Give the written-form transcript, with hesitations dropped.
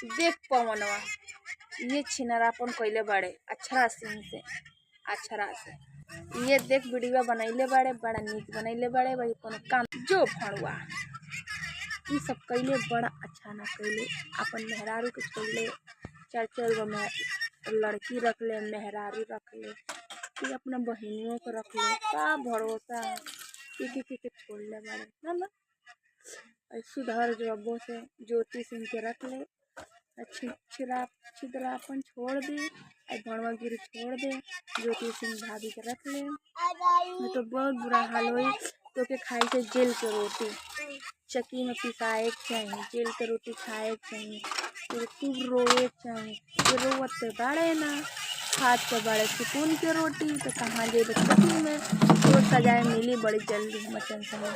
देख पवनवा ये छिनरापन कइले बाड़े अक्षरा सिंह से अक्षरा से। ये देख वीडियो बनैले बाड़े, बड़ा नीक बनैले बाड़े। भाई कोनो काम जो फड़ुआ ये सब कइले बड़ा अच्छा ना कइले। अपन मेहरारू के छोड़ले, 4-4 गो में लड़की रख ले, मेहरारू रख ले, फिर अपना बहनियों को रख ले। का भरोसा के छोड़ले बाड़े ना। सुधर जो अब्बो से ज्योति सिंह के रख ले। छिदरापन छोड़ दे, भणवा गिरी छोड़ दे, ज्योति सिंह भाभी के रख ले। नहीं तो बहुत बुरा हाल होई। तो के खाई के जेल के रोटी चक्की में पिसाए चाहिए, जेल के रोटी खाए चाहिए, फिर खूब रोए चाहिए। ये रोवत बाड़े ना, खाद के बड़े सुकून के रोटी तो कहाँ जे चक्की में। तो सजाए मिली बड़ी जल्दी हम टेंशन में।